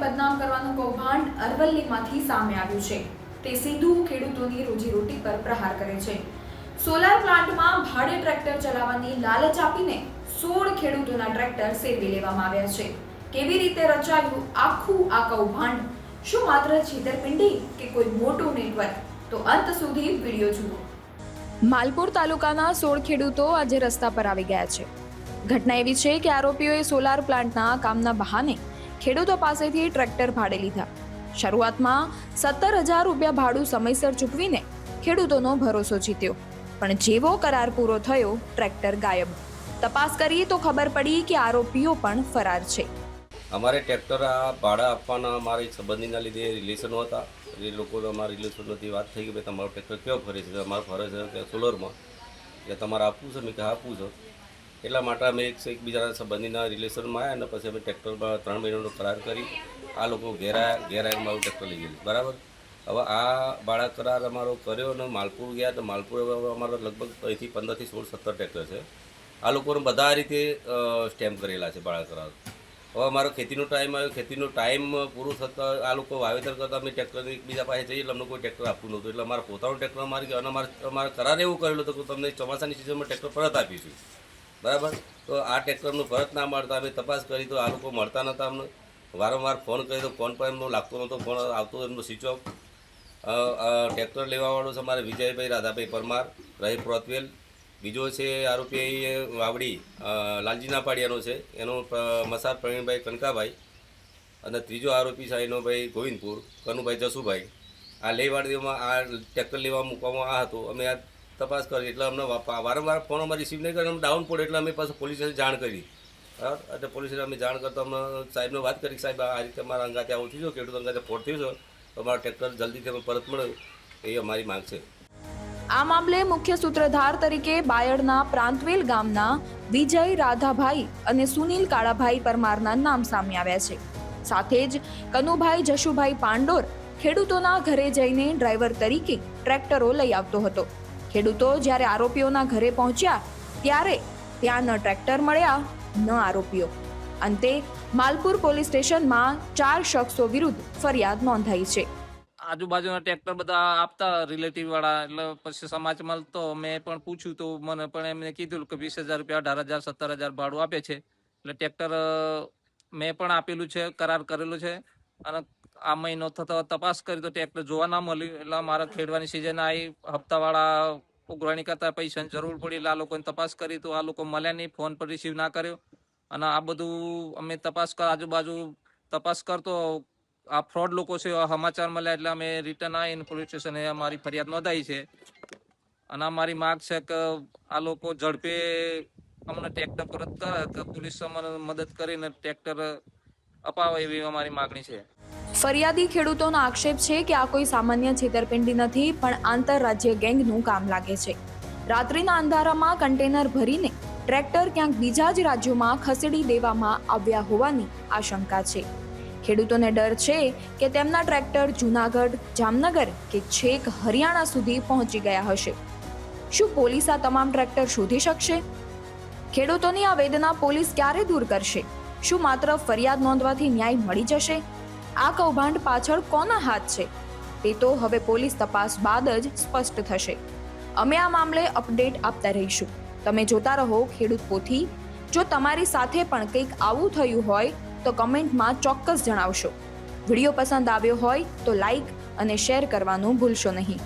બદનામ કરવાનું કૌભાંડ અરવલ્લીમાંથી સામે આવ્યું છે। તે સીધું ખેડૂતોની રોજીરોટી પર પ્રહાર કરે છે। સોલાર પ્લાન્ટમાં ભાડે ટ્રેક્ટર ચલાવવાની લાલચ આપીને 16 ખેડૂતોના ટ્રેક્ટર સેરવી લેવામાં આવ્યા છે। કેવી રીતે રચાયું આખું આ કૌભાંડ? શું માત્ર છેતરપિંડી કે કોઈ મોટું નેટવર્ક? તો અંત સુધી વિડીયો જુઓ। માલપુર તાલુકાના 16 ખેડૂતો આજે રસ્તા પર આવી ગયા છે। ઘટના એવી છે કે આરોપીઓએ સોલાર પ્લાન્ટના કામના બહાને ખેડૂતો પાસેથી ટ્રેક્ટર ભાડે લીધા। શરૂઆતમાં 17,000 રૂપિયા ભાડું સમયસર ચૂકવીને ખેડૂતોનો ભરોસો જીત્યો, પણ જેવો કરાર પૂરો થયો ટ્રેક્ટર ગાયબ। તપાસ કરી તો ખબર પડી કે આરોપીઓ પણ ફરાર છે। અમારે ટ્રેક્ટર આ ભાડા આપવાના અમારા એક સંબંધીના લીધે રિલેશનો હતા। એ લોકો અમારા રિલેશનથી વાત થઈ કે ભાઈ તમારું ટ્રેક્ટર કેવો ફરે છે? અમારો ફરે છે કે સોલરમાં, કે તમારે આપવું છે? મેં કે આપવું છે। એટલા માટે અમે એકબીજાના સંબંધીના રિલેશનમાં આવ્યા અને પછી અમે ટ્રેક્ટરમાં 3 મહિનાનો કરાર કરી આ લોકો ઘેર આવીને મારું ટ્રેક્ટર લઈ ગયેલું, બરાબર। હવે આ ભાડા કરાર અમારો કર્યો અને માલપુર ગયા તો માલપુર અમારો લગભગ અહીંથી 15 થી 16 17 ટ્રેક્ટર છે। આ લોકોને બધા આ રીતે સ્ટેમ્પ કરેલા છે ભાડા કરાર। હવે અમારો ખેતીનો ટાઈમ આવ્યો, ખેતીનો ટાઈમ પૂરો થતાં આ લોકો વાવેતર કરતાં અમે ટ્રેક્ટર એકબીજા પાસે જઈએ એટલે અમને કોઈ ટ્રેક્ટર આપવું નહોતું, એટલે અમારા પોતાનું ટ્રેક્ટર અમારે ગયા અને અમારે કરાર એવું કરેલું હતું કે તમને ચોમાસાની સિઝનમાં ટ્રેક્ટર પરત આપીશું, બરાબર। તો આ ટ્રેક્ટરનું પરત ના મળતા અમે તપાસ કરી તો આ લોકો મળતા નહોતા। અમને વારંવાર ફોન કર્યો તો ફોન પર એમનો લાગતો નહોતો, ફોન આવતો એમનો સ્વિચ ઓફ। ટ્રેક્ટર લેવાવાળો છે અમારે વિજયભાઈ રાધાભાઈ પરમાર રહે પ્રોતવેલ, બીજો છે આરોપી વાવડી લાલજીના પાડિયાનો છે, એનો મસાર પ્રવીણભાઈ કનકાભાઈ, અને ત્રીજો આરોપી છે એનો ભાઈ ગોવિંદપુર કનુભાઈ જસુભાઈ। આ લેવાડીઓમાં આ ટ્રેક્ટર લેવા મૂકવામાં આ હતું। અમે આ તપાસ કરી એટલે અમને વારંવાર ફોન અમારે રિસીવ નહીં કરી, અમે ડાઉન પડે એટલે અમે પાછું પોલીસ જાણ કરી, બરાબર। એટલે પોલીસે અમે જાણ કરતા અમે સાહેબને વાત કરી કે સાહેબ આ રીતે અમારા અંગાતે આવું થયું છે, ખેડૂત અંગાતે ફોડ થયું છે, તો અમારા ટ્રેક્ટર જલ્દીથી અમે પરત મળે એ અમારી માંગ છે। આ મામલે મુખ્ય સૂત્રધાર તરીકે બાયડના પ્રાંતવેલ ગામના વિજય રાધાભાઈ અને સુનિલ કાળાભાઈ પરમારના નામ સામે આવ્યા છે। સાથે જ કનુભાઈ જશુભાઈ પાંડોર ખેડૂતોના ઘરે જઈને ડ્રાઈવર તરીકે ટ્રેક્ટરો લઈ આવતો હતો। ખેડૂતો જ્યારે આરોપીઓના ઘરે પહોંચ્યા ત્યારે ત્યાં ન ટ્રેક્ટર મળ્યા ન આરોપીઓ। અંતે માલપુર પોલીસ સ્ટેશનમાં 4 શખ્સો વિરુદ્ધ ફરિયાદ નોંધાઈ છે। આજુબાજુના ટ્રેક્ટર બધા આપતા રિલેટિવ વાળા, એટલે પછી સમાજ મળતો મેં પણ પૂછ્યું તો મને પણ એમને કીધું કે 20,000 રૂપિયા 18,000 17,000 ભાડું આપે છે, એટલે ટ્રેક્ટર મેં પણ આપેલું છે, કરાર કરેલું છે। અને આ મહિનો થતો તપાસ કરી તો ટ્રેક્ટર જોવા ના મળ્યું, એટલે મારા ખેડવાની સિઝન આવી, હપ્તાવાળા ઉઘરાણી કરતા પૈસાની જરૂર પડી એટલે આ લોકોને તપાસ કરી તો આ લોકો મળ્યા નહીં, ફોન પર રિસીવ ના કર્યો। અને આ બધું અમે તપાસ આજુબાજુ તપાસ કરતો આ ફ્રોડ લોકો છે સમાચાર મળ્યા એટલે અમે રિટર્ન આવીને પોલીસ સ્ટેશને અમારી ફરિયાદ નોંધાઈ છે। અને અમારી માંગ છે કે આ લોકો ઝડપે અમને ટ્રેક્ટર પરત કરે, કે પોલીસ અમને મદદ કરીને ટ્રેક્ટર અપાવે એવી અમારી માગણી છે। ફરિયાદી ખેડૂતોનો આક્ષેપ છે કે આ કોઈ સામાન્ય છેતરપિંડી નથી, પણ આંતરરાજ્ય ગેંગનું કામ લાગે છે। રાત્રિના અંધારામાં કન્ટેનર ભરીને ટ્રેક્ટર ક્યાંક બીજા જ રાજ્યોમાં ખસેડી દેવામાં આવ્યા હોવાની આશંકા છે। ખેડૂતોને ડર છે કે તેમના ટ્રેક્ટર જૂનાગઢ, જામનગર કે છેક હરિયાણા સુધી પહોંચી ગયા હશે। શું પોલીસ આ તમામ ટ્રેક્ટર શોધી શકશે? ખેડૂતોની આ વેદના પોલીસ ક્યારે દૂર કરશે? શું માત્ર ફરિયાદ નોંધવાથી ન્યાય મળી જશે? આ કૌભાંડ પાછળ કોના હાથ છે તે તો હવે પોલીસ તપાસ બાદ જ સ્પષ્ટ થશે। અમે આ મામલે અપડેટ આપતા રહીશું। તમે જોતા રહો ખેડૂત પોથી। જો તમારી સાથે પણ કંઈક આવું થયું હોય તો કમેન્ટમાં ચોક્કસ જણાવશો। વિડીયો પસંદ આવ્યો હોય તો લાઈક અને શેર કરવાનું ભૂલશો નહીં।